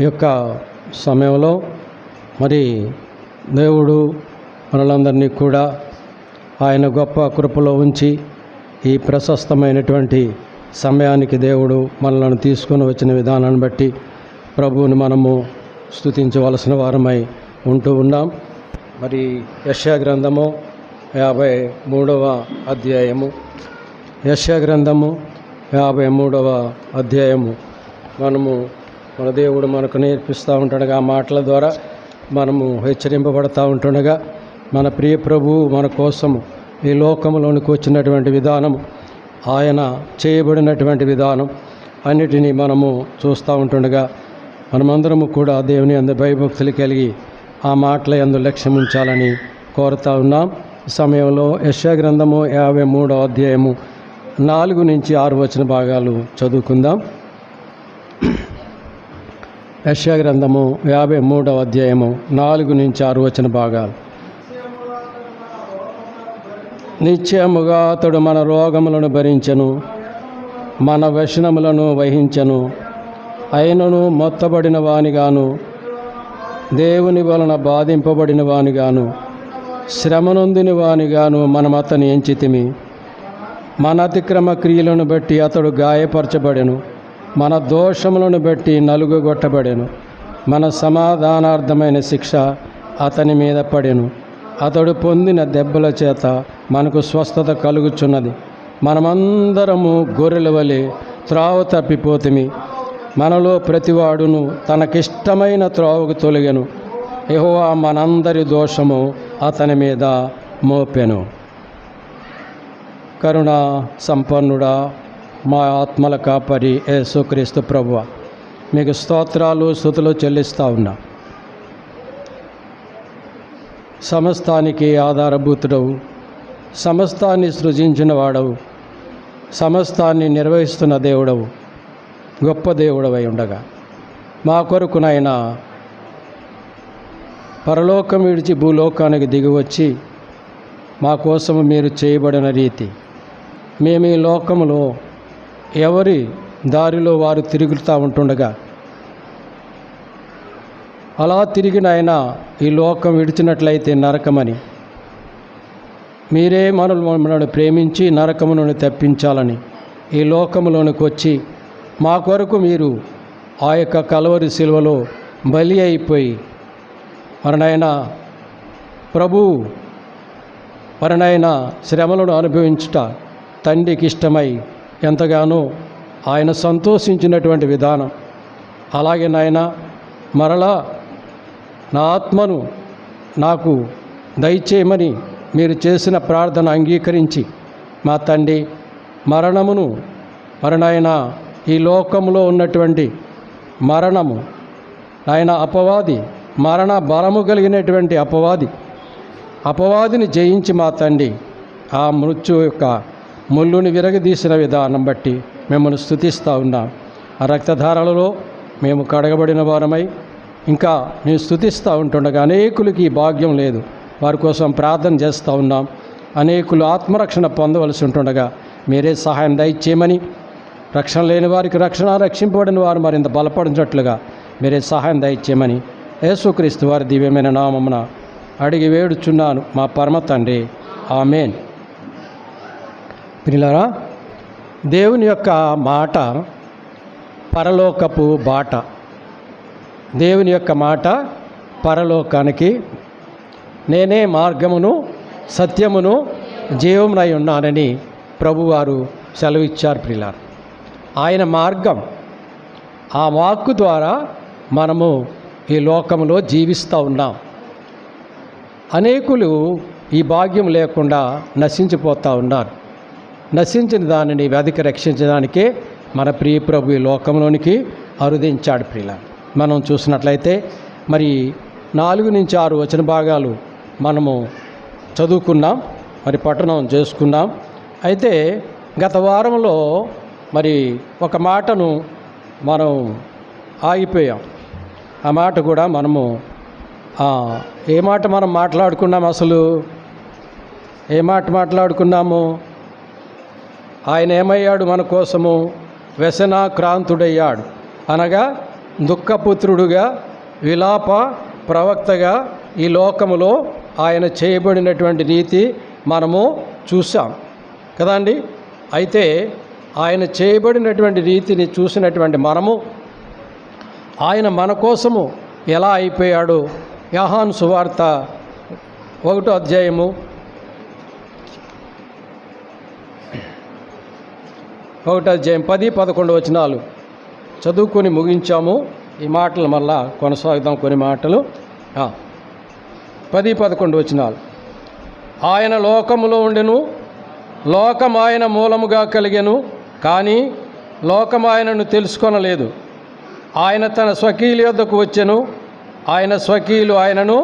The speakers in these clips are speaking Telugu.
ఈ యొక్క సమయంలో మరి దేవుడు మనలందరినీ కూడా ఆయన గొప్ప కృపలో ఉంచి ఈ ప్రశస్తమైనటువంటి సమయానికి దేవుడు మనలను తీసుకొని వచ్చిన విధానాన్ని బట్టి ప్రభువుని మనము స్తుతించవలసిన వారమై ఉంటూ ఉన్నాం. మరి యెషయా గ్రంథము 53వ అధ్యాయము, యెషయా గ్రంథము 53వ అధ్యాయము మన దేవుడు మనకు నేర్పిస్తూ ఉంటుండగా, ఆ మాటల ద్వారా మనము హెచ్చరింపబడతా ఉంటుండగా, మన ప్రియ ప్రభువు మన కోసము ఈ లోకంలోనికి వచ్చినటువంటి విధానము, ఆయన చేయబడినటువంటి విధానం అన్నిటినీ మనము చూస్తూ ఉంటుండగా, మనమందరము కూడా దేవుని అందు భయభక్తులు కలిగి ఆ మాటల యందు లక్ష్యం ఉంచాలని కోరుతా ఉన్నాం. ఈ సమయంలో యెషయా గ్రంథము 53వ అధ్యాయము 4 నుంచి 6 వచన భాగాలు చదువుకుందాం. యెషయా గ్రంథము 53వ అధ్యాయము 4 నుంచి 6 వచన భాగాలు. నిశ్చయముగా అతడు మన రోగములను భరించెను, మన వ్యసనములను వహించెను. అయినను మొత్తబడిన వానిగాను, దేవుని వలన బాధింపబడిన వానిగాను, శ్రమనొందిన వానిగాను మనమతని ఎంచితిమి. మన అతిక్రమ క్రియలను బట్టి అతడు గాయపరచబడెను, మన దోషములను బట్టి నలుగుగొట్టబడెను. మన సమాధానార్థమైన శిక్ష అతని మీద పడెను, అతడు పొందిన దెబ్బల చేత మనకు స్వస్థత కలుగుచున్నది. మనమందరము గొర్రెల వలె త్రోవ తప్పిపోతిమి, మనలో ప్రతివాడును తనకిష్టమైన త్రోవకు తొలగెను. యెహోవా మనందరి దోషము అతని మీద మోపెను. కరుణా సంపన్నుడా, మా ఆత్మల కాపరి యేసుక్రీస్తు ప్రభువా, మీకు స్తోత్రాలు స్తుతులు చెల్లిస్తూ ఉన్నా. సమస్తానికి ఆధారభూతుడవు, సమస్తాన్ని సృజించిన వాడవు, సమస్తాన్ని నిర్వహిస్తున్న దేవుడవు, గొప్ప దేవుడవై ఉండగా మా కొరకునైనా పరలోకం విడిచి భూలోకానికి దిగివచ్చి మా కోసము మీరు చేయబడిన రీతి, మేము ఈ లోకములో ఎవరి దారిలో వారు తిరుగుతూ ఉంటుండగా, అలా తిరిగిన ఆయన ఈ లోకం విడిచినట్లయితే నరకమని, మీరే మనల్ని ప్రేమించి నరకము నుండి తప్పించాలని ఈ లోకములోనికి వచ్చి మా కొరకు మీరు ఆ యొక్క కల్వరి శిలువలో బలి అయిపోయి మరణైన ప్రభువు మరణైన శ్రమలను అనుభవించుట తండ్రికి ఇష్టమై ఎంతగానో ఆయన సంతోషించినటువంటి విధానం, అలాగే నాయన మరలా నా ఆత్మను నాకు దయచేయమని మీరు చేసిన ప్రార్థన అంగీకరించి మా తండ్రి మరణమును మరణైన ఈ లోకంలో ఉన్నటువంటి మరణము ఆయన అపవాది, మరణ బలము కలిగినటువంటి అపవాదిని జయించి మా తండ్రి ఆ మృత్యు యొక్క ముళ్ళుని విరగదీసిన విధానం బట్టి మిమ్మల్ని స్తుతిస్తూ ఉన్నాం. ఆ రక్తధారలలో మేము కడగబడిన వారమై ఇంకా మేము స్తుతిస్తూ ఉంటుండగా అనేకులకి ఈ భాగ్యం లేదు, వారి కోసం ప్రార్థన చేస్తూ ఉన్నాం. అనేకులు ఆత్మరక్షణ పొందవలసి ఉంటుండగా మీరే సహాయం దయచేయమని, రక్షణ లేని వారికి రక్షణ, రక్షింపబడిన వారు మరింత బలపడినట్లుగా మీరే సహాయం దయచేయమని యేసుక్రీస్తు వారి దివ్యమైన నామమున అడిగి వేడుచున్నాను మా పరమ తండ్రి, ఆమేన్. ప్రియులారా, దేవుని యొక్క మాట పరలోకపు బాట. దేవుని యొక్క మాట పరలోకానికి, నేనే మార్గమును సత్యమును జీవమునై ఉన్నానని ప్రభువారు సెలవిచ్చారు. ప్రియులారా, ఆయన మార్గం, ఆ వాక్కు ద్వారా మనము ఈ లోకంలో జీవిస్తూ ఉన్నాం. అనేకులు ఈ భాగ్యం లేకుండా నశించిపోతూ ఉన్నారు. నశించిన దానిని వెతికి రక్షించడానికే మన ప్రియ ప్రభు ఈ లోకంలోనికి అరుదించాడు. ప్రియులారా, మనం చూసినట్లయితే మరి 4 నుంచి 6 వచన భాగాలు మనము చదువుకున్నాం, మరి పఠనం చేసుకున్నాం. అయితే గత వారంలో మరి ఒక మాటను మనం ఆగిపోయాం. ఆ మాట కూడా మనము ఏ మాట మనం మాట్లాడుకున్నాం, అసలు ఏ మాట మాట్లాడుకున్నాము? ఆయన ఏమయ్యాడు మన కోసము? వ్యసనాక్రాంతుడయ్యాడు అనగా దుఃఖపుత్రుడుగా, విలాప ప్రవక్తగా ఈ లోకములో ఆయన చేయబడినటువంటి రీతి మనము చూసాం కదండి. అయితే ఆయన చేయబడినటువంటి రీతిని చూసినటువంటి మనము ఆయన మన కోసము ఎలా అయిపోయాడో యోహాను సువార్త 1వ అధ్యాయము 10-11 వచనాలు చదువుకొని ముగించాము. ఈ మాటలు మళ్ళా కొనసాగుదాం. కొన్ని మాటలు 10-11 వచనాలు. ఆయన లోకములో ఉండెను, లోకం ఆయన మూలముగా కలిగెను, కానీ లోకం ఆయనను తెలుసుకొనలేదు. ఆయన తన స్వకీయుల యొద్దకు వచ్చెను, ఆయన స్వకీయులు ఆయనను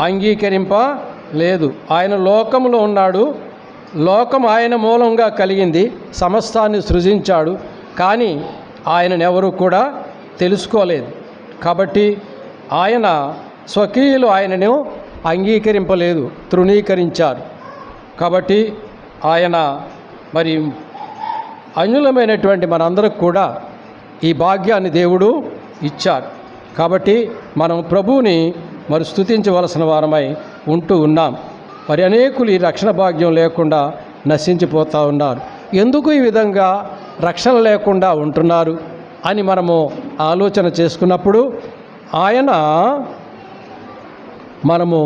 అంగీకరింపలేదు. ఆయన లోకములో ఉన్నాడు, లోకం ఆయన మూలంగా కలిగింది, సమస్తాన్ని సృజించాడు, కానీ ఆయననెవరూ కూడా తెలుసుకోలేదు. కాబట్టి ఆయన స్వకీయులు ఆయనను అంగీకరింపలేదు, తృణీకరించారు. కాబట్టి ఆయన మరి అన్యులమైనటువంటి మనందరికి కూడా ఈ భాగ్యాన్ని దేవుడు ఇచ్చారు. కాబట్టి మనం ప్రభువుని మరి స్తుతించవలసిన వారమై ఉంటూ ఉన్నాం. మరి అనేకులు ఈ రక్షణ భాగ్యం లేకుండా నశించిపోతూ ఉన్నారు. ఎందుకు ఈ విధంగా రక్షణ లేకుండా ఉంటున్నారు అని మనము ఆలోచన చేసుకున్నప్పుడు ఆయన మనము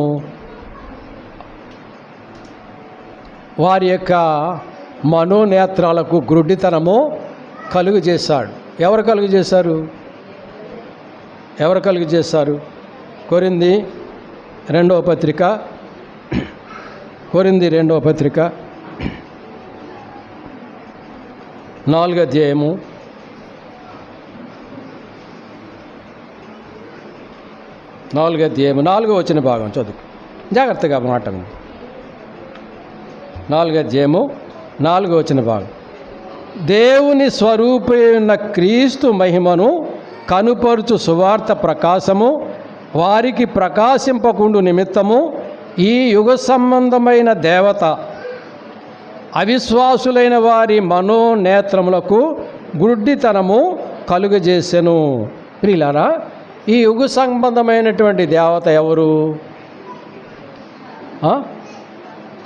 వారి యొక్క మనోనేత్రాలకు గ్రుడ్డితనము కలుగు చేశాడు. ఎవరు కలుగు చేశారు? కొరింథీ 2వ పత్రిక 4వ అధ్యాయము 4వ వచన భాగం చదువు జాగ్రత్తగా మాటను. 4వ అధ్యాయము 4వ వచన భాగం. దేవుని స్వరూపైన క్రీస్తు మహిమను కనుపరుచు సువార్త ప్రకాశము వారికి ప్రకాశింపకుండు నిమిత్తము ఈ యుగ సంబంధమైన దేవత అవిశ్వాసులైన వారి మనోనేత్రములకు గుడ్డితనము కలుగజేసెను. ప్రియులారా, ఈ యుగ సంబంధమైనటువంటి దేవత ఎవరు?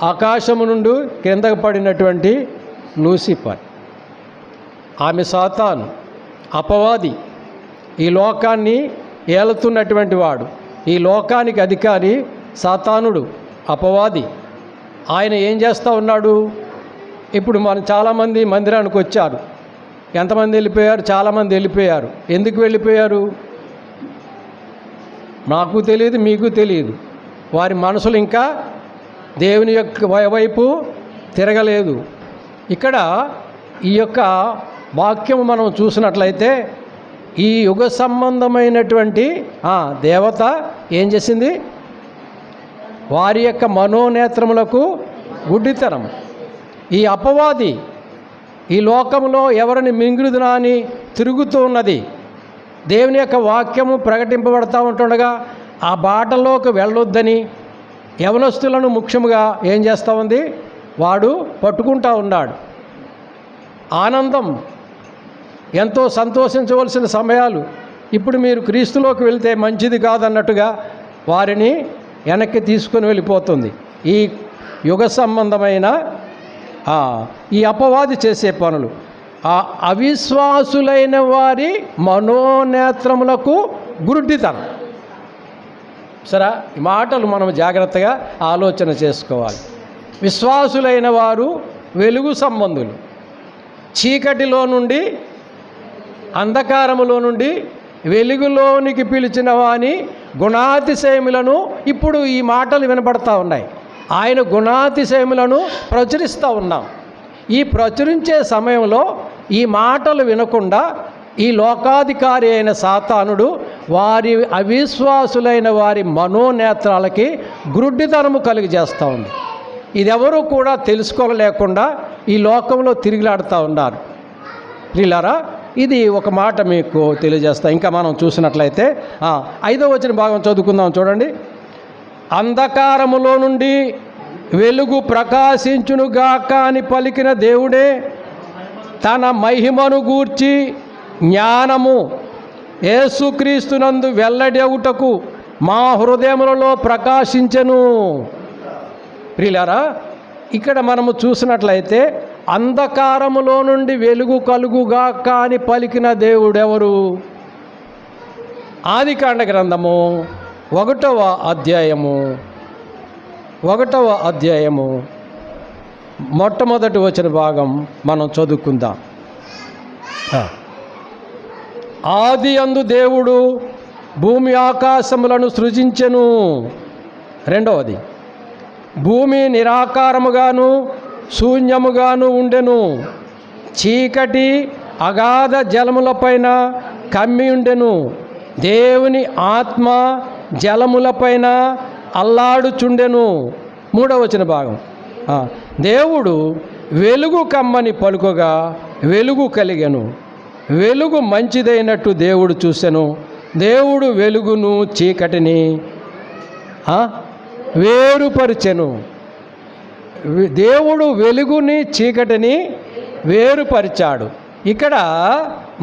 ఆకాశము నుండి కిందకు పడినటువంటి లూసిఫర్, ఆమె సాతాను, అపవాది, ఈ లోకాన్ని ఏలుతున్నటువంటి వాడు, ఈ లోకానికి అధికారి సాతానుడు, అపవాది. ఆయన ఏం చేస్తూ ఉన్నాడు? ఇప్పుడు చాలామంది మందిరానికి వచ్చారు. ఎంతమంది వెళ్ళిపోయారు? చాలామంది వెళ్ళిపోయారు. ఎందుకు వెళ్ళిపోయారు? నాకు తెలియదు, మీకు తెలియదు. వారి మనసులు ఇంకా దేవుని యొక్క వైపు తిరగలేదు. ఇక్కడ ఈ యొక్క వాక్యము మనం చూసినట్లయితే ఈ యుగ సంబంధమైనటువంటి దేవత ఏం చేసింది? వారి యొక్క మనోనేత్రములకు గుడ్డితనం. ఈ అపవాది ఈ లోకంలో ఎవరిని మింగుదునా అని తిరుగుతూ ఉన్నది. దేవుని యొక్క వాక్యము ప్రకటింపబడతా ఉంటుండగా ఆ బాటలోకి వెళ్ళొద్దని యవనస్తులను ముఖ్యముగా ఏం చేస్తూ ఉంది? వాడు పట్టుకుంటా ఉన్నాడు. ఆనందం, ఎంతో సంతోషించవలసిన సమయాలు ఇప్పుడు మీరు క్రీస్తులోకి వెళ్తే మంచిది కాదన్నట్టుగా వారిని వెనక్కి తీసుకొని వెళ్ళిపోతుంది ఈ యుగ సంబంధమైన ఈ అపవాది చేసే పనులు. ఆ అవిశ్వాసులైన వారి మనోనేత్రములకు గురుడితనం. సరే, ఈ మాటలు మనం జాగ్రత్తగా ఆలోచన చేసుకోవాలి. విశ్వాసులైన వారు వెలుగు సంబంధులు, చీకటిలో నుండి అంధకారములో నుండి వెలుగులోనికి పిలిచిన వాని గుణాతిశయములను ఇప్పుడు ఈ మాటలు వినపడతా ఉన్నాయి. ఆయన గుణాతిశయములను ప్రచురిస్తూ ఉన్నాం. ఈ ప్రచురించే సమయంలో ఈ మాటలు వినకుండా ఈ లోకాధికారి అయిన సాతానుడు వారి అవిశ్వాసులైన వారి మనోనేత్రాలకి గ్రుడ్డితనము కలిగజేస్తూ ఉంది. ఇదెవరూ కూడా తెలుసుకోలేకుండా ఈ లోకంలో తిరిగిలాడుతూ ఉన్నారు. ప్రియులారా, ఇది ఒక మాట మీకు తెలియజేస్తా. ఇంకా మనం చూసినట్లయితే 5వ వచన భాగం చదువుకుందాం. చూడండి. అంధకారములో నుండి వెలుగు ప్రకాశించునుగాక అని పలికిన దేవుడే తన మహిమను గూర్చి జ్ఞానము యేసుక్రీస్తునందు వెల్లడవుటకు మా హృదయములలో ప్రకాశించెను. ప్రియులారా, ఇక్కడ మనము చూసినట్లయితే అంధకారములో నుండి వెలుగు కలుగుగాక అని పలికిన దేవుడెవరు? ఆదికాండ గ్రంథము 1వ అధ్యాయము మొట్టమొదటి వచ్చిన భాగం మనం చదువుకుందాం. ఆది యందు దేవుడు భూమి ఆకాశములను సృజించెను. రెండవది, భూమి నిరాకారముగాను శూన్యముగాను ఉండెను. చీకటి అగాధ జలములపైన కమ్మి ఉండెను. దేవుని ఆత్మ జలములపైన అల్లాడుచుండెను. మూడవ వచన భాగం, దేవుడు వెలుగు కమ్మని పలుకగా వెలుగు కలిగెను. వెలుగు మంచిదైనట్టు దేవుడు చూసెను. దేవుడు వెలుగును చీకటిని వేరుపరిచెను. దేవుడు వెలుగుని చీకటిని వేరుపరిచాడు. ఇక్కడ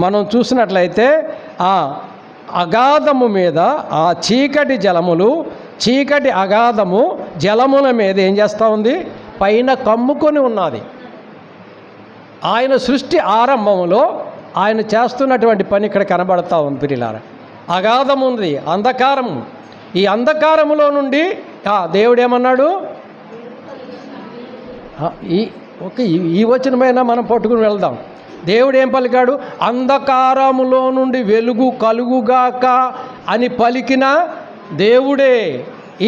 మనం చూసినట్లయితే ఆ అగాధము మీద, ఆ చీకటి అగాధము జలముల మీద ఏం చేస్తూ ఉంది? పైన కమ్ముకొని ఉన్నది. ఆయన సృష్టి ఆరంభంలో ఆయన చేస్తున్నటువంటి పని ఇక్కడ కనబడతా ఉంది. ప్రియులారా, అగాధం ఉంది, అంధకారం. ఈ అంధకారములో నుండి దేవుడు ఏమన్నాడు? ఈ వచనమైనా మనం పట్టుకుని వెళ్దాం. దేవుడు ఏం పలికాడు? అంధకారములో నుండి వెలుగు కలుగుగాక అని పలికిన దేవుడే.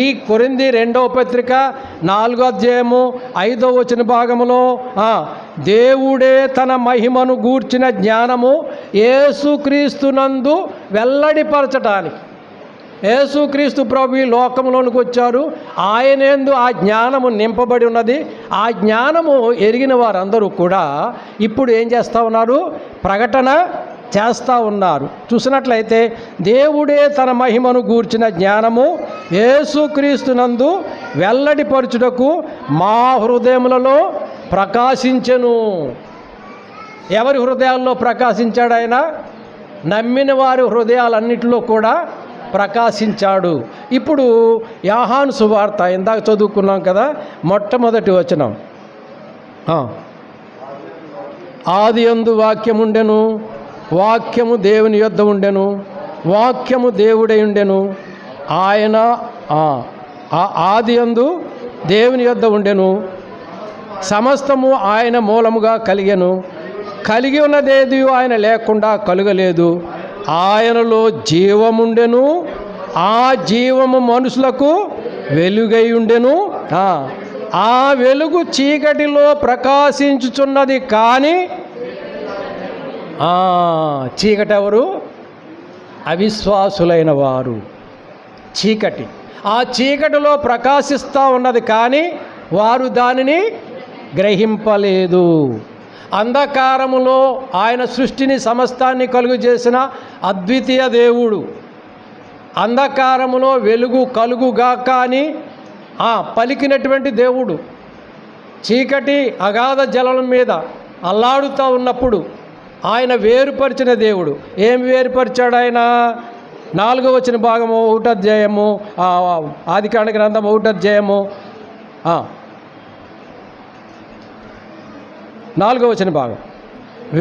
ఈ కొరింథీ 2వ పత్రిక 4వ అధ్యాయము 5వ వచన భాగములో దేవుడే తన మహిమను గూర్చిన జ్ఞానము యేసుక్రీస్తునందు వెల్లడిపరచటానికి, యేసుక్రీస్తు ప్రభు ఈ లోకంలోనికి వచ్చారు. ఆయనేందు ఆ జ్ఞానము నింపబడి ఉన్నది. ఆ జ్ఞానము ఎరిగిన వారందరూ కూడా ఇప్పుడు ఏం చేస్తూ ఉన్నారు? ప్రకటన చేస్తూ ఉన్నారు. చూసినట్లయితే దేవుడే తన మహిమను గూర్చిన జ్ఞానము యేసుక్రీస్తునందు వెల్లడిపరచుటకు మా హృదయములలో ప్రకాశించెను. ఎవరి హృదయాల్లో ప్రకాశించాడు? ఆయన నమ్మిన వారి హృదయాలన్నిటిలో కూడా ప్రకాశించాడు. ఇప్పుడు యోహాను సువార్త ఇందాక చదువుకున్నాం కదా, మొట్టమొదటి వచనం, ఆది యందు వాక్యముండెను, వాక్యము దేవుని యొద్ద ఉండెను, వాక్యము దేవుడై ఉండెను. ఆయన ఆది యందు దేవుని యొద్ద ఉండెను. సమస్తము ఆయన మూలముగా కలిగెను. కలిగి ఉన్నదేది ఆయన లేకుండా కలుగలేదు. ఆయనలో జీవముండెను. ఆ జీవము మనుషులకు వెలుగై ఉండెను. ఆ వెలుగు చీకటిలో ప్రకాశించుచున్నది. కానీ చీకటి ఎవరు? అవిశ్వాసులైన వారు. చీకటి ఆ చీకటిలో ప్రకాశిస్తూ ఉన్నది, కానీ వారు దానిని గ్రహింపలేదు. అంధకారములో ఆయన సృష్టిని సమస్తాన్ని కలుగు చేసిన అద్వితీయ దేవుడు అంధకారములో వెలుగు కలుగుగాక అని పలికినటువంటి దేవుడు చీకటి అగాధ జలం మీద అల్లాడుతూ ఉన్నప్పుడు ఆయన వేరుపరిచిన దేవుడు. ఏం వేరుపరిచాడు ఆయన? 4వ వచన భాగము 1వ అధ్యాయము ఆదికాండ గ్రంథం 1వ అధ్యాయము 4వ వచన భాగం,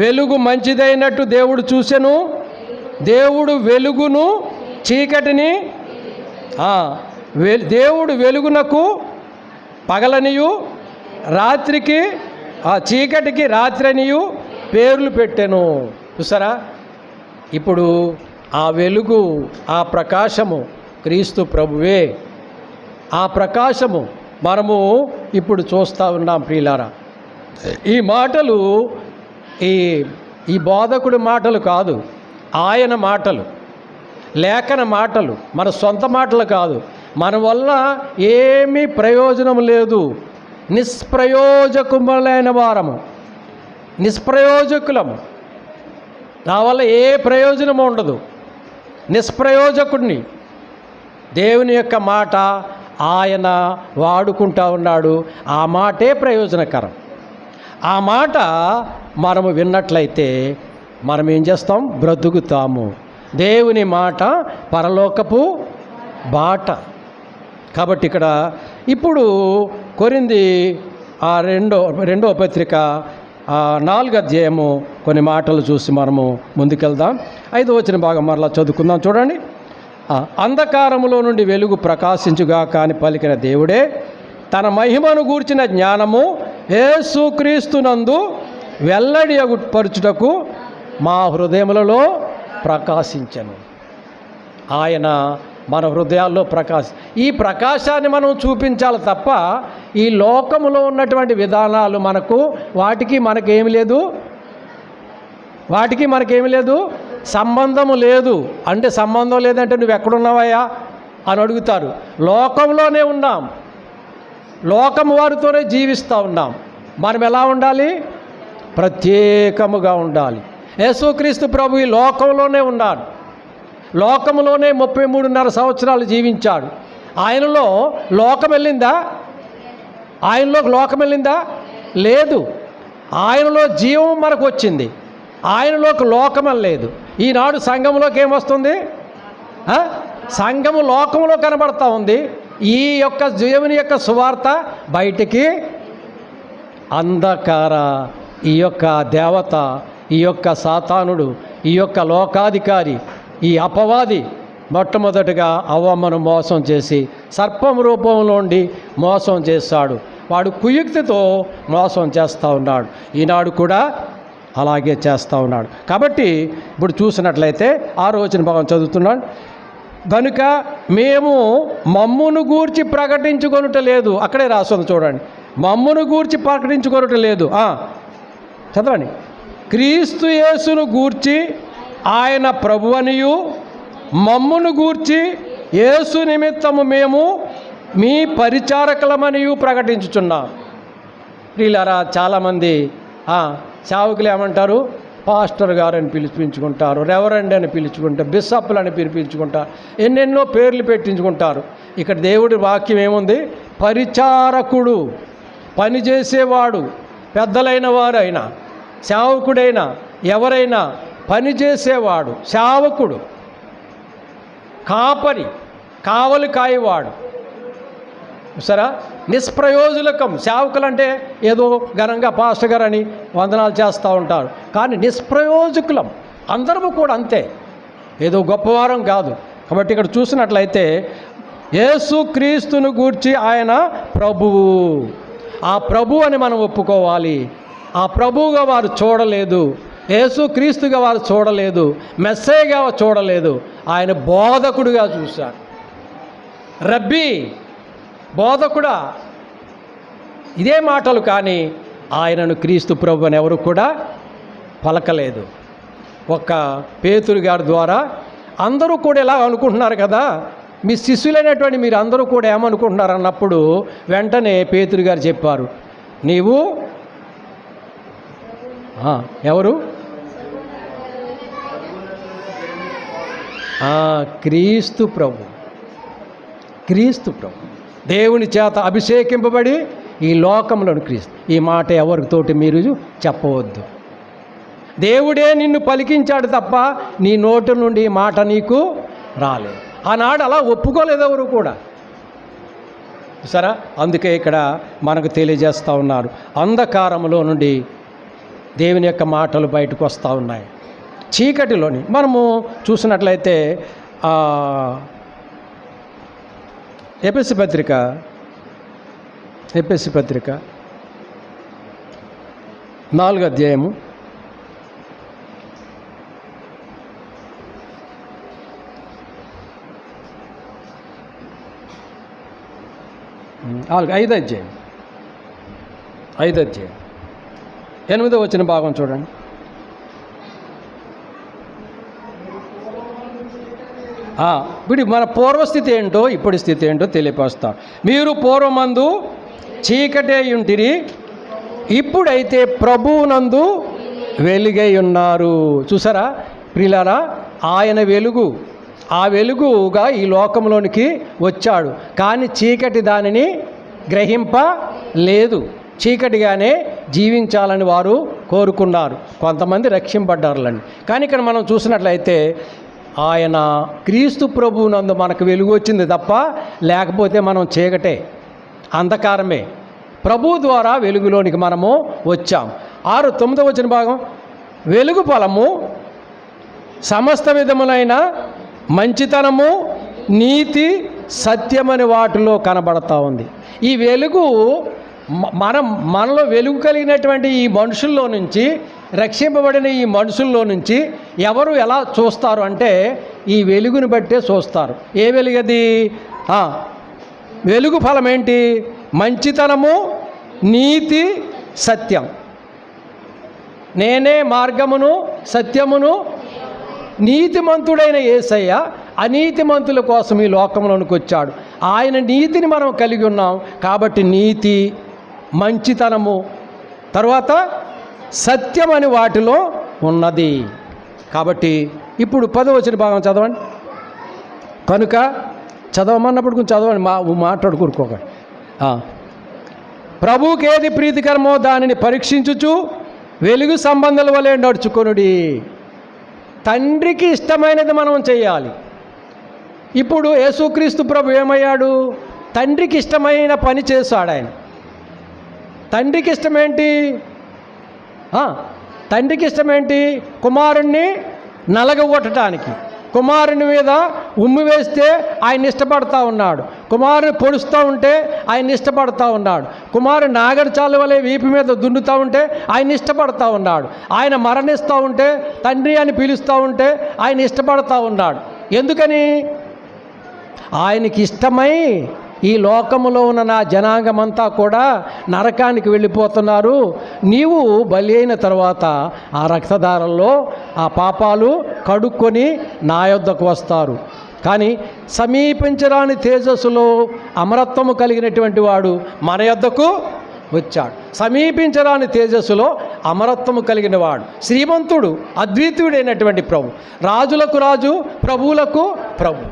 వెలుగు మంచిదైనట్టు దేవుడు చూసెను. దేవుడు వెలుగును చీకటిని దేవుడు వెలుగునకు పగలనియు రాత్రికి చీకటికి రాత్రనియు పేర్లు పెట్టెను. చూసారా? ఇప్పుడు ఆ వెలుగు, ఆ ప్రకాశము క్రీస్తు ప్రభువే. ఆ ప్రకాశము మనము ఇప్పుడు చూస్తూ ఉన్నాం. ప్రియులారా, ఈ మాటలు ఈ బోధకుడి మాటలు కాదు, ఆయన మాటలు, లేఖన మాటలు, మన సొంత మాటలు కాదు. మన వల్ల ఏమీ ప్రయోజనం లేదు. నిష్ప్రయోజకులైన వారము, నిష్ప్రయోజకులము. నా వల్ల ఏ ప్రయోజనము ఉండదు. నిష్ప్రయోజకుడిని. దేవుని యొక్క మాట ఆయన వాడుకుంటూ ఉన్నాడు. ఆ మాటే ప్రయోజనకరం. ఆ మాట మనము విన్నట్లయితే మనం ఏం చేస్తాం? బ్రతుకుతాము. దేవుని మాట పరలోకపు బాట. కాబట్టి ఇక్కడ ఇప్పుడు కొరింథీ రెండో పత్రిక 4వ అధ్యాయము కొన్ని మాటలు చూసి మనము ముందుకెళ్దాం. 5వ వచనం భాగం మరలా చదువుకుందాం. చూడండి. అంధకారములో నుండి వెలుగు ప్రకాశించుగా కాని పలికిన దేవుడే తన మహిమను గూర్చిన జ్ఞానము యేసుక్రీస్తునందు వెల్లడిపరచుటకు మా హృదయములలో ప్రకాశించెను. ఆయన మన హృదయాల్లో ఈ ప్రకాశాన్ని మనం చూపించాలి తప్ప ఈ లోకములో ఉన్నటువంటి విధానాలు వాటికి మనకేమి లేదు, సంబంధము లేదు. అంటే సంబంధం లేదంటే నువ్వు ఎక్కడున్నావయ్యా అని అడుగుతారు. లోకంలోనే ఉన్నాం, లోకము వారితోనే జీవిస్తూ ఉన్నాం. మనం ఎలా ఉండాలి? ప్రత్యేకముగా ఉండాలి. యేసుక్రీస్తు ప్రభు ఈ లోకంలోనే ఉన్నాడు, లోకంలోనే 33.5 సంవత్సరాలు జీవించాడు. ఆయనలో లోకం వెళ్ళిందా? లేదు. ఆయనలో జీవం మనకు వచ్చింది, ఆయనలోకి లోకం లేదు. ఈనాడు సంఘంలోకి ఏమొస్తుంది? సంఘము లోకంలో కనబడతా ఉంది. ఈ యొక్క దేవుని యొక్క సువార్త బయటికి అంధకార, ఈ యొక్క దేవత, ఈ యొక్క సాతానుడు, ఈ యొక్క లోకాధికారి, ఈ అపవాది మొట్టమొదటిగా అవ్వమ్మను మోసం చేసి సర్పం రూపంలోండి మోసం చేశాడు. వాడు కుయుక్తితో మోసం చేస్తూ ఉన్నాడు. ఈనాడు కూడా అలాగే చేస్తూ ఉన్నాడు. కాబట్టి ఇప్పుడు చూసినట్లయితే 6వ వచనం భాగం చదువుతున్నాడు. కనుక మేము మమ్మును గూర్చి ప్రకటించుకొనుట లేదు. అక్కడే రాస్తుంది చూడండి. మమ్మును గూర్చి ప్రకటించుకొనుట లేదు. చదవండి. క్రీస్తు యేసును గూర్చి ఆయన ప్రభువనియు మమ్మును గూర్చి యేసు నిమిత్తము మేము మీ పరిచారకులమనియు ప్రకటించుచున్నాం. ప్రియులారా, చాలామంది సేవకులు ఏమంటారు? పాస్టర్ గారు అని పిలిపించుకుంటారు, రెవరెండ్ అని పిలుచుకుంటారు, బిషప్లు అని పిలిపించుకుంటారు, ఎన్నెన్నో పేర్లు పెట్టించుకుంటారు. ఇక్కడ దేవుడి వాక్యం ఏముంది? పరిచారకుడు, పనిచేసేవాడు, పెద్దలైన వారైనా సేవకుడైనా ఎవరైనా పనిచేసేవాడు సేవకుడు, కావలి కాయవాడు. సరే, నిష్ప్రయోజకం. సేవకులు అంటే ఏదో ఘనంగా పాస్టర్ గారు అని వందనాలు చేస్తూ ఉంటారు, కానీ నిష్ప్రయోజకులం అందరము కూడా అంతే, ఏదో గొప్పవారం కాదు. కాబట్టి ఇక్కడ చూసినట్లయితే యేసుక్రీస్తును గూర్చి ఆయన ప్రభువు, ఆ ప్రభు అని మనం ఒప్పుకోవాలి. ఆ ప్రభువుగా వారు చూడలేదు, యేసుక్రీస్తుగా వారు చూడలేదు, మెస్సయ్యగా చూడలేదు, ఆయన బోధకుడుగా చూశారు. రబ్బీ, బోధకుడా, ఇదే మాటలు. కానీ ఆయనను క్రీస్తు ప్రభు అని ఎవరు కూడా పలకలేదు. ఒక్క పేతురు గారి ద్వారా అందరూ కూడా ఇలా అనుకుంటున్నారు కదా, మీ శిష్యులైనటువంటి మీరు అందరూ కూడా ఏమనుకుంటున్నారు అన్నప్పుడు వెంటనే పేతురు గారు చెప్పారు, నీవు ఎవరు? క్రీస్తు ప్రభు, దేవుని చేత అభిషేకింపబడి ఈ లోకంలోని క్రీస్తు. ఈ మాట ఎవరితోటి మీరు చెప్పవద్దు. దేవుడే నిన్ను పలికించాడు తప్ప నీ నోటి నుండి మాట నీకు రాలేదు. ఆనాడు అలా ఒప్పుకోలేదు ఎవరు కూడా. సరే, అందుకే ఇక్కడ మనకు తెలియజేస్తూ ఉన్నారు, అంధకారంలో నుండి దేవుని యొక్క మాటలు బయటకు వస్తూ ఉన్నాయి. చీకటిలోని మనము చూసినట్లయితే ఎఫెసీ పత్రిక 4వ అధ్యాయము 5వ అధ్యాయం 8వ వచన భాగం చూడండి. ఇప్పుడు మన పూర్వస్థితి ఏంటో ఇప్పుడు స్థితి ఏంటో తెలియపరుస్తాం. మీరు పూర్వమందు చీకటే ఉంటిరి, ఇప్పుడైతే ప్రభువునందు వెలుగై ఉన్నారు. చూసారా ప్రియులారా, ఆయన వెలుగు, ఆ వెలుగుగా ఈ లోకంలోనికి వచ్చాడు. కానీ చీకటి దానిని గ్రహింపలేదు. చీకటిగానే జీవించాలని వారు కోరుకున్నారు. కొంతమంది రక్షింపడ్డారులండి. కానీ ఇక్కడ మనం చూసినట్లయితే ఆయన క్రీస్తు ప్రభువునందు మనకు వెలుగు వచ్చింది తప్ప లేకపోతే మనం చీకటే, అంధకారమే. ప్రభు ద్వారా వెలుగులోనికి మనము వచ్చాం. 9వ వచన భాగం, వెలుగు ఫలము సమస్త విధములైన మంచితనము, నీతి, సత్యమని వాటిలో కనబడతా ఉంది. ఈ వెలుగు మనలో వెలుగు కలిగినటువంటి ఈ మనుషుల్లో నుంచి, రక్షింపబడిన ఈ మనుషుల్లో నుంచి ఎవరు ఎలా చూస్తారు అంటే ఈ వెలుగుని బట్టే చూస్తారు. ఏ వెలుగది? వెలుగు ఫలం ఏంటి? మంచితనము, నీతి, సత్యం. నేనే మార్గమును సత్యమును. నీతిమంతుడైన యేసయ్య అనీతిమంతుల కోసం ఈ లోకంలోనికి వచ్చాడు. ఆయన నీతిని మనం కలిగి ఉన్నాం కాబట్టి నీతి, మంచితనము, తర్వాత సత్యం అని వాటిలో ఉన్నది. కాబట్టి ఇప్పుడు 10వ వచన భాగం చదవండి. కనుక చదవమన్నప్పుడు కొంచెం చదవండి, మాట్లాడుకూరుకోకండి. ప్రభువుకి ఏది ప్రీతికరమో దానిని పరీక్షించుచు వెలుగు సంబంధాల వలె నడుచుకొనుడి. తండ్రికి ఇష్టమైనది మనం చేయాలి. ఇప్పుడు యేసుక్రీస్తు ప్రభు ఏమయ్యాడు? తండ్రికి ఇష్టమైన పని చేశాడు ఆయన. తండ్రికి ఇష్టమేంటి? తండ్రికి ఇష్టమేంటి? కుమారుణ్ణి నలగగొట్టడానికి. కుమారుని మీద ఉమ్మి వేస్తే ఆయన ఇష్టపడతా ఉన్నాడు. కుమారుని పొడుస్తూ ఉంటే ఆయన ఇష్టపడతా ఉన్నాడు. కుమారుని నాగరిచాల వలె వీపు మీద దున్నుతూ ఉంటే ఆయన ఇష్టపడతా ఉన్నాడు. ఆయన మరణిస్తూ ఉంటే, తండ్రి అని పిలుస్తూ ఉంటే ఆయన ఇష్టపడతా ఉన్నాడు. ఎందుకని? ఆయనకి ఇష్టమై ఈ లోకములో ఉన్న నా జనాంగమంతా కూడా నరకానికి వెళ్ళిపోతున్నారు. నీవు బలి అయిన తర్వాత ఆ రక్తధారల్లో ఆ పాపాలు కడుక్కొని నా యొద్దకు వస్తారు. కానీ సమీపించరాని తేజస్సులో అమరత్వము కలిగినటువంటి వాడు మన యొద్దకు వచ్చాడు. సమీపించరాని తేజస్సులో అమరత్వము కలిగిన వాడు, శ్రీమంతుడు, అద్వితీయుడైనటువంటి ప్రభు, రాజులకు రాజు, ప్రభువులకు ప్రభు,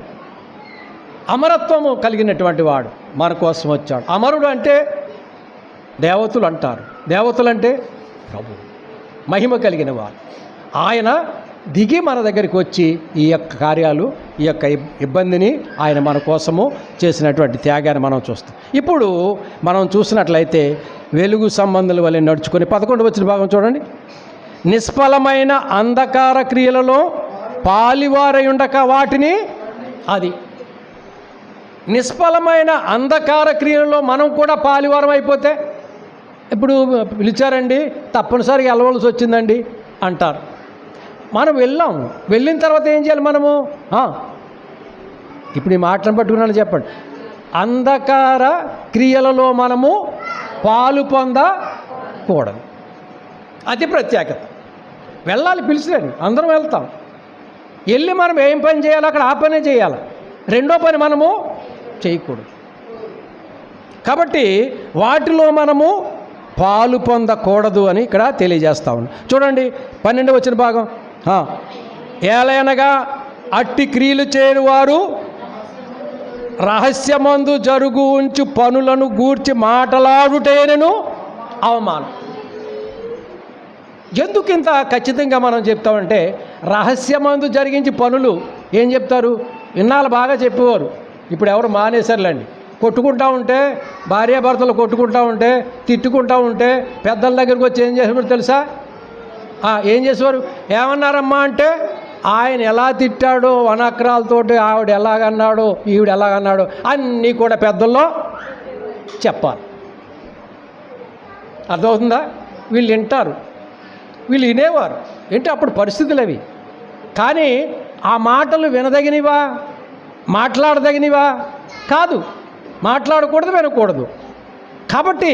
అమరత్వము కలిగినటువంటి వాడు మన కోసం వచ్చాడు. అమరుడు అంటే దేవతలు అంటారు, దేవతలంటే ప్రభు, మహిమ కలిగిన వాడు. ఆయన దిగి మన దగ్గరికి వచ్చి ఈ యొక్క కార్యాలు, ఈ యొక్క ఇబ్బందిని ఆయన మన కోసము చేసినటువంటి త్యాగాన్ని మనం చూస్తాం. ఇప్పుడు మనం చూసినట్లయితే వెలుగు సంబంధాల వలె నడుచుకొని 11వ వచన భాగం చూడండి. నిష్ఫలమైన అంధకార క్రియలలో పాలివారై ఉండక వాటిని, అది నిష్ఫలమైన అంధకార క్రియలలో మనం కూడా పాలివారం అయిపోతే, ఇప్పుడు పిలిచారండి తప్పనిసరిగా వెళ్ళవలసి వచ్చిందండి అంటారు. మనం వెళ్ళిన తర్వాత ఏం చేయాలి మనము? ఇప్పుడు ఈ మాటను పట్టుకున్నాను చెప్పండి. అంధకార క్రియలలో మనము పాలు పొందకూడదు. అది ప్రత్యేకత. వెళ్ళాలి, పిలిచిరండి, అందరం వెళ్తాం. వెళ్ళి మనం ఏం పని చేయాలి అక్కడ ఆ పనే చేయాలి. రెండో పని మనము చేయకూడదు. కాబట్టి వాటిలో మనము పాలు పొందకూడదు అని ఇక్కడ తెలియజేస్తా ఉన్నాం. చూడండి 12వ వచన భాగం. ఏలయనగా అట్టి క్రియలు చేయని వారు రహస్యమందు జరుగు ఉంచు పనులను గూర్చి మాటలాడుటేనను అవమానం. ఎందుకు ఇంత ఖచ్చితంగా మనం చెప్తామంటే, రహస్యమందు జరిగించి పనులు ఏం చెప్తారు? ఇన్నాళ్ళు బాగా చెప్పేవారు, ఇప్పుడు ఎవరు మానేశారులేండి. కొట్టుకుంటూ ఉంటే, భార్యాభర్తలు కొట్టుకుంటూ ఉంటే, తిట్టుకుంటూ ఉంటే పెద్దల దగ్గరికి వచ్చి ఏం చేసేవారు తెలుసా? ఏం చేసేవారు? ఏమన్నారమ్మా అంటే, ఆయన ఎలా తిట్టాడో వనక్రాలతోటి, ఆవిడ ఎలాగన్నాడో, ఈవిడ ఎలాగన్నాడో అన్నీ కూడా పెద్దల్లో చెప్పాలి. అర్థమవుతుందా? వీళ్ళు వింటారు, వీళ్ళు వినేవారు. ఏంటి అప్పుడు పరిస్థితులు అవి. కానీ ఆ మాటలు వినదగినవా, మాట్లాడదగినవా? కాదు, మాట్లాడకూడదు, వినకూడదు. కాబట్టి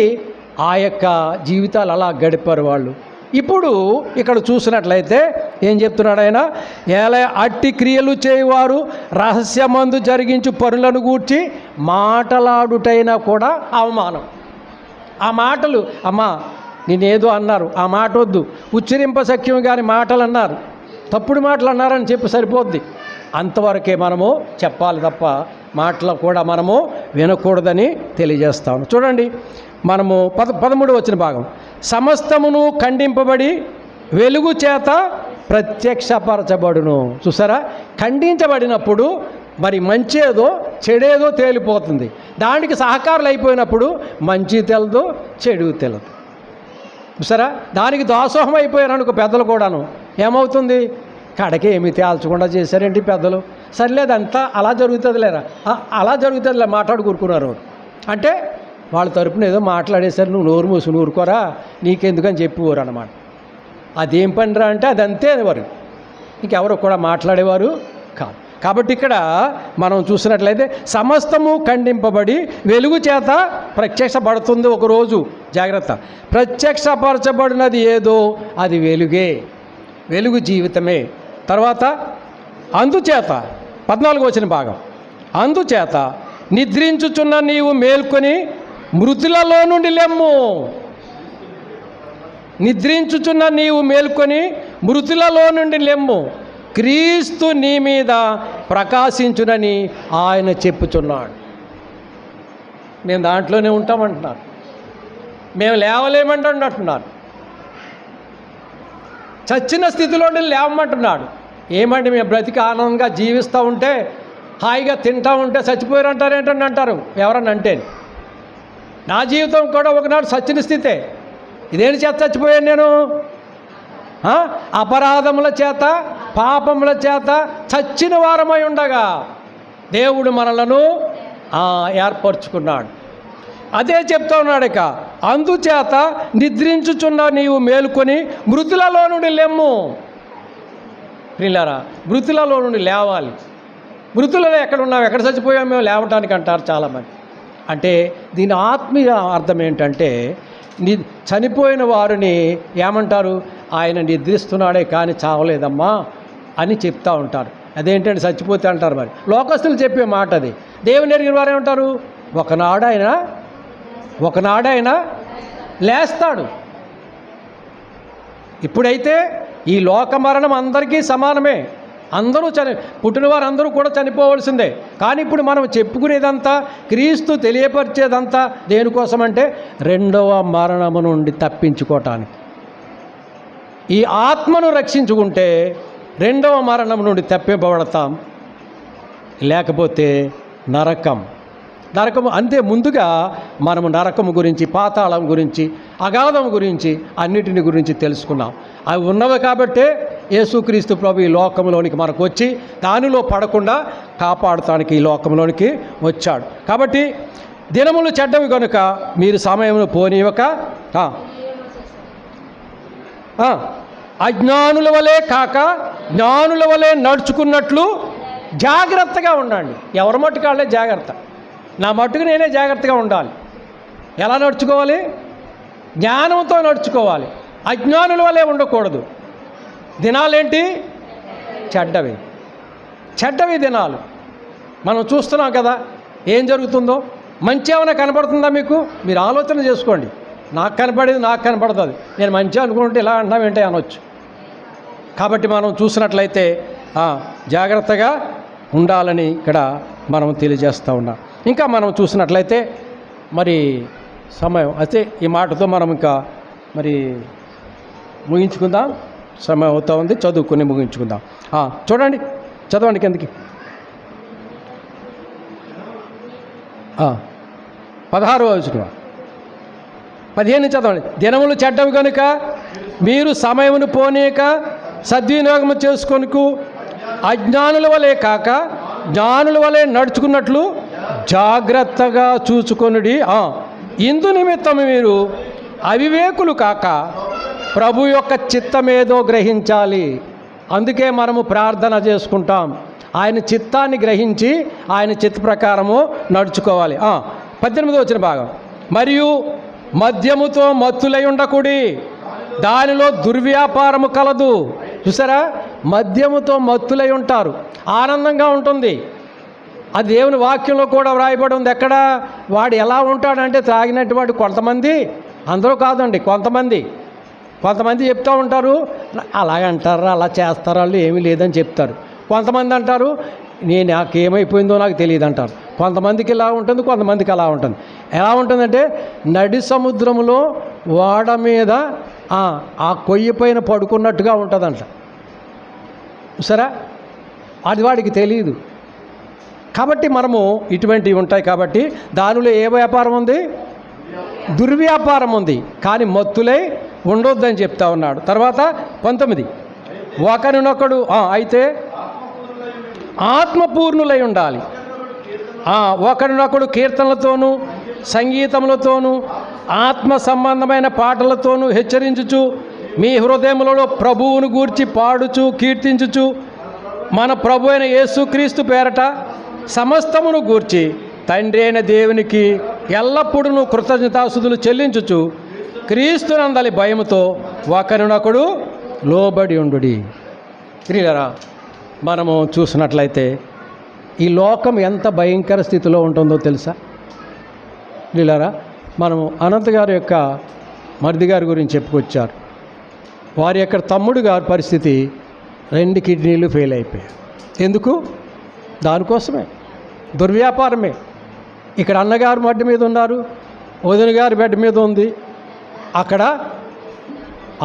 ఆ యొక్క జీవితాలు అలా గడిపారు వాళ్ళు. ఇప్పుడు ఇక్కడ చూసినట్లయితే ఏం చెప్తున్నాడు ఆయన? అట్టి క్రియలు చేయువారు రహస్యమందు జరిగించు పనులను గూర్చి మాటలాడుటైనా కూడా అవమానం. ఆ మాటలు, అమ్మా నేనేదో అన్నారు, ఆ మాట వద్దు, ఉచ్చరింప సఖ్యం కాని మాటలు అన్నారు, తప్పుడు మాటలు అన్నారని చెప్పి సరిపోద్ది. అంతవరకే మనము చెప్పాలి తప్ప మాటలు కూడా మనము వినకూడదని తెలియజేస్తాము. చూడండి, మనము 13వ వచన భాగం. సమస్తమును ఖండింపబడి వెలుగు చేత ప్రత్యక్షపరచబడును. చూసారా, ఖండించబడినప్పుడు మరి మంచేదో చెడేదో తేలిపోతుంది. దానికి సహకారులు అయిపోయినప్పుడు మంచి తెలదు, చెడు తెలదు. చూసారా, దానికి దాసోహం అయిపోయారనుకో పెద్దలు కూడాను, ఏమవుతుంది? కడకి ఏమి తేల్చకుండా చేశారేంటి పెద్దలు, సర్లేదంతా అలా జరుగుతుంది లేరా, అలా జరుగుతుందిలే మాట్లాడుకూరుకున్నారు. అంటే వాళ్ళ తరపున ఏదో మాట్లాడేశారు, నువ్వు నోరు మూసి ఊరుకోరా, నీకెందుకని చెప్పేవారు అన్నమాట. అదేం పనిరా అంటే అదంతే అనేవారు, ఇంకెవరు కూడా మాట్లాడేవారు కాదు. కాబట్టి ఇక్కడ మనం చూసినట్లయితే సమస్తము ఖండింపబడి వెలుగు చేత ప్రత్యక్షపడుతుంది ఒకరోజు. జాగ్రత్త, ప్రత్యక్షపరచబడినది ఏదో అది వెలుగే, వెలుగు జీవితమే. తర్వాత అందుచేత 14వ వచన భాగం, అందుచేత నిద్రించుచున్న నీవు మేల్కొని మృతులలో నుండి లెమ్ము. నిద్రించుచున్న నీవు మేల్కొని మృతులలో నుండి లెమ్ము, క్రీస్తు నీ మీద ప్రకాశించునని ఆయన చెప్పుచున్నాడు. మేము దాంట్లోనే ఉంటామంటున్నారు, మేము లేవలేమంటున్నారు, చచ్చిన స్థితిలో లేవమంటున్నాడు. ఏమంటే మేము బ్రతికి ఆనందంగా జీవిస్తూ ఉంటే, హాయిగా తింటూ ఉంటే చచ్చిపోయారు అంటారేంటని అంటారు ఎవరన్నా అంటే. నా జీవితం కూడా ఒకనాడు చచ్చిన స్థితే. ఇదేంటి చేత చచ్చిపోయాను నేను? అపరాధముల చేత పాపముల చేత చచ్చిన వారమై ఉండగా దేవుడు మనలను ఏర్పరచుకున్నాడు. అదే చెప్తా ఉన్నాడు ఇక, అందుచేత నిద్రించుచున్న నీవు మేలుకొని మృతులలో నుండి లెమ్ము. ప్రియులారా, మృతులలో నుండి లేవాలి. మృతులలో ఎక్కడ ఉన్నాం, ఎక్కడ చచ్చిపోయాం మేము లేవటానికి అంటారు చాలామంది. అంటే దీని ఆత్మీయ అర్థం ఏంటంటే, చనిపోయిన వారిని ఏమంటారు, ఆయన నిద్రిస్తున్నాడే కానీ చావలేదమ్మా అని చెప్తూ ఉంటారు. అదేంటంటే చచ్చిపోతే అంటారు. మరి లోకస్తులు చెప్పే మాట అది. దేవుని ఎరిగిన వారు ఏమంటారు, ఒకనాడైనా లేస్తాడు. ఇప్పుడైతే ఈ లోక మరణం అందరికీ సమానమే, అందరూ పుట్టిన వారు అందరూ కూడా చనిపోవలసిందే. కానీ ఇప్పుడు మనం చెప్పుకునేదంతా, క్రీస్తు తెలియపరిచేదంతా దేనికోసమంటే రెండవ మరణము నుండి తప్పించుకోవటానికి. ఈ ఆత్మను రక్షించుకుంటే రెండవ మరణం నుండి తప్పింపబడతాం, లేకపోతే నరకం. అంతే. ముందుగా మనము నరకము గురించి, పాతాళం గురించి, అగాధం గురించి, అన్నిటిని గురించి తెలుసుకున్నాం. అవి ఉన్నవి కాబట్టే యేసుక్రీస్తు ప్రభు ఈ లోకంలోనికి మనకు వచ్చి దానిలో పడకుండా కాపాడుతానికి ఈ లోకంలోనికి వచ్చాడు. కాబట్టి దినములు చెడ్డవి కనుక మీరు సమయమును పోనీయక అజ్ఞానుల వలె కాక జ్ఞానుల వలె నడుచుకున్నట్లు జాగ్రత్తగా ఉండండి. ఎవరి మట్టుకు వాళ్ళే జాగ్రత్త. నా మట్టుకు నేనే జాగ్రత్తగా ఉండాలి. ఎలా నడుచుకోవాలి? జ్ఞానంతో నడుచుకోవాలి. అజ్ఞానుల వలె ఉండకూడదు. దినాలేంటి? చెడ్డవి దినాలు. మనం చూస్తున్నాం కదా ఏం జరుగుతుందో. మంచి ఏమైనా కనపడుతుందా మీకు? మీరు ఆలోచన చేసుకోండి. నాకు కనపడేది నాకు కనపడుతుంది, నేను మంచి అనుకుంటే ఇలా అంటాం ఏంటి అనొచ్చు. కాబట్టి మనం చూసినట్లయితే జాగ్రత్తగా ఉండాలని ఇక్కడ మనం తెలియజేస్తూ ఉన్నాం. ఇంకా మనం చూసినట్లయితే మరి సమయం అయితే ఈ మాటతో మనం ఇంకా మరి ముగించుకుందాం. సమయం అవుతా ఉంది, చదువుకుని ముగించుకుందాం. చూడండి, చదవండి కిందకి. 16వ వచనం 15 చదవండి. దినములు చెడ్డవి కనుక మీరు సమయమును పోనీయక సద్వినియోగము చేసుకొనుకు అజ్ఞానుల వలె కాక జ్ఞానుల వలె నడుచుకున్నట్లు జాగ్రత్తగా చూచుకొనుడి. ఇందు నిమిత్తం మీరు అవివేకులు కాక ప్రభు యొక్క చిత్తమేదో గ్రహించాలి. అందుకే మనము ప్రార్థన చేసుకుంటాం. ఆయన చిత్తాన్ని గ్రహించి ఆయన చిత్త ప్రకారము నడుచుకోవాలి. 18వ వచన భాగం, మరియు మద్యముతో మత్తులై ఉండకుడి, దానిలో దుర్వ్యాపారము కలదు. చూసారా, మద్యముతో మత్తులై ఉంటారు, ఆనందంగా ఉంటుంది. అది దేవుని వాక్యంలో కూడా వ్రాయబడి ఉంది. ఎక్కడ వాడు ఎలా ఉంటాడంటే తాగినటువంటి కొంతమంది, అందరూ కాదండి, కొంతమంది చెప్తూ ఉంటారు, అలాగంటారు, అలా చేస్తారు, వాళ్ళు ఏమీ లేదని చెప్తారు. కొంతమంది అంటారు, నాకేమైపోయిందో నాకు తెలియదు అంటారు. కొంతమందికి ఇలా ఉంటుంది, కొంతమందికి అలా ఉంటుంది. ఎలా ఉంటుందంటే నడి సముద్రంలో ఓడ మీద ఆ కొయ్య పైన పడుకున్నట్టుగా ఉంటుందంట. సరే, అది వాడికి తెలియదు. కాబట్టి మనము ఇటువంటివి ఉంటాయి. కాబట్టి దానిలో ఏ వ్యాపారం ఉంది? దుర్వ్యాపారం ఉంది. కానీ మత్తులై ఉండొద్దని చెప్తా ఉన్నాడు. తర్వాత 19, ఒకరినొకడు అయితే ఆత్మపూర్ణులై ఉండాలి. ఒకరినొకడు కీర్తనలతోనూ సంగీతములతోనూ ఆత్మ సంబంధమైన పాటలతోనూ హెచ్చరించుచు మీ హృదయములలో ప్రభువును గూర్చి పాడుచు కీర్తించుచు మన ప్రభు అయిన యేసుక్రీస్తు పేరట సమస్తమును గూర్చి తండ్రి అయిన దేవునికి ఎల్లప్పుడూ కృతజ్ఞతాస్తుతులు చెల్లించుచు క్రీస్తునందలి భయముతో ఒకరినొకడు లోబడి ఉండుడి. ప్రియులారా, మనము చూసినట్లయితే ఈ లోకం ఎంత భయంకర స్థితిలో ఉంటుందో తెలుసా? ప్రియులారా, మనము అనంత్ గారి యొక్క మరిది గారి గురించి చెప్పుకొచ్చారు. వారి యొక్క తమ్ముడు గారి పరిస్థితి 2 కిడ్నీలు ఫెయిల్ అయిపోయాయి. ఎందుకు? దానికోసమే, దుర్వ్యాపారమే. ఇక్కడ అన్నగారు బెడ్ మీద ఉన్నారు, వదిన గారి బెడ్ మీద ఉంది, అక్కడ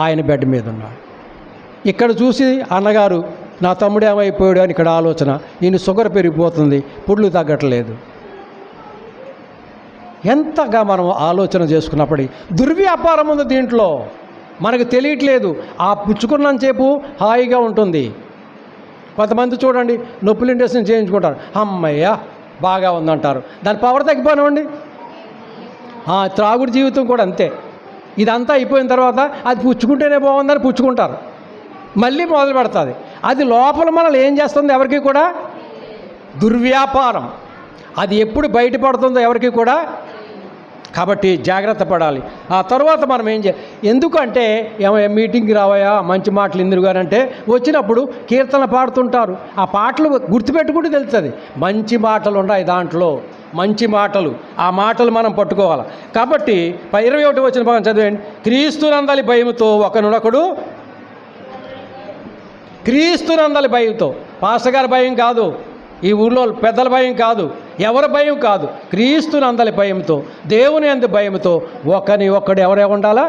ఆయన బెడ్ మీద ఉన్నాడు. ఇక్కడ చూసి అన్నగారు నా తమ్ముడు ఏమైపోయాడు అని ఇక్కడ ఆలోచన. ఈయన షుగర్ పెరిగిపోతుంది, పుళ్ళు తగ్గట్లేదు. ఎంతగా మనం ఆలోచన చేసుకున్నప్పటికీ దుర్వ్యాపారం ఉంది దీంట్లో, మనకు తెలియట్లేదు. ఆ పుచ్చుకున్నంతసేపు హాయిగా ఉంటుంది. కొంతమంది చూడండి, నొప్పులు ఇండస్ట్రీ చేయించుకుంటారు, అమ్మయ్య బాగా ఉందంటారు, దాని పవర్ తగ్గిపోనివ్వండి. త్రాగుడు జీవితం కూడా అంతే. ఇదంతా అయిపోయిన తర్వాత అది పుచ్చుకుంటేనే బాగుందని పుచ్చుకుంటారు, మళ్ళీ మొదలు పెడుతుంది. అది లోపల మనల్ని ఏం చేస్తుంది ఎవరికి కూడా? దుర్వ్యాపారం. అది ఎప్పుడు బయటపడుతుందో ఎవరికి కూడా. కాబట్టి జాగ్రత్త పడాలి. ఆ తర్వాత మనం ఏం చేయాలి? ఎందుకంటే మీటింగ్కి రావయా, మంచి మాటలు ఎందుకు అంటే వచ్చినప్పుడు కీర్తన పాడుతుంటారు. ఆ పాటలు గుర్తుపెట్టుకుంటూ తెలుస్తుంది. మంచి మాటలు ఉన్నాయి దాంట్లో, మంచి మాటలు. ఆ మాటలు మనం పట్టుకోవాలి. కాబట్టి 21 వచ్చిన భాగం చదివండి. క్రీస్తునందలి భయముతో ఒకనొకడు, క్రీస్తునందలి భయంతో, పాస్టర్ గారి భయం కాదు, ఈ ఊళ్ళో పెద్దల భయం కాదు, ఎవరి భయం కాదు, క్రీస్తునందలి భయంతో, దేవుని యందు భయంతో ఒకని ఒక్కడు ఎవరే ఉండాలా?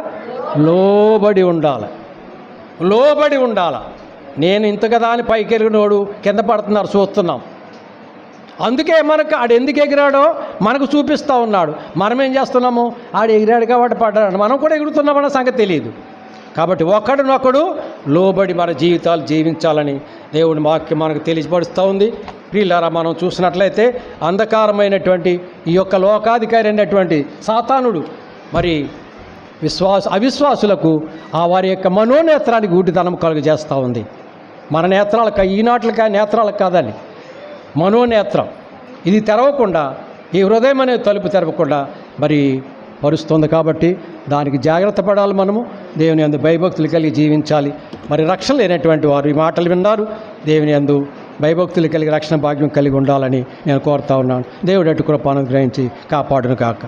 లోబడి ఉండాలి. లోబడి ఉండాలి. నేను ఇంత కదా అని పైకి ఎగిరినోడు కింద పడుతున్నారు చూస్తున్నాం. అందుకే మనకు ఆడు ఎందుకు ఎగిరాడో మనకు చూపిస్తూ ఉన్నాడు. మనం ఏం చేస్తున్నాము? ఆడు ఎగిరాడు కాబట్టి పడ్డాడు, మనం కూడా ఎగురుతున్నామన్న సంగతి తెలియదు. కాబట్టి ఒకడినొకడు లోబడి మన జీవితాలు జీవించాలని దేవుని వాక్యం మనకు తెలియపరుస్తూ ఉంది. ప్రియులారా, మనం చూసినట్లయితే అంధకారమైనటువంటి ఈ యొక్క లోకాధికారి అయినటువంటి సాతానుడు మరి అవిశ్వాసులకు వారి యొక్క మనోనేత్రానికి గుడ్డితనం కలుగజేస్తూ ఉంది. మన నేత్రాలకు, ఈనాట్లకి నేత్రాలకు కాదని, మనోనేత్రం ఇది తెరవకుండా, ఈ హృదయం అనే తలుపు తెరవకుండా మరి పరుస్తుంది. కాబట్టి దానికి జాగ్రత్త పడాలి. మనము దేవుని యందు భయభక్తులు కలిగి జీవించాలి. మరి రక్షణ లేనటువంటి వారు ఈ మాటలు విన్నారు. దేవుని యందు భయభక్తులు కలిగి రక్షణ భాగ్యం కలిగి ఉండాలని నేను కోరుతా ఉన్నాను. దేవుడు అటు కృపను అనుగ్రహించి కాపాడును కాక.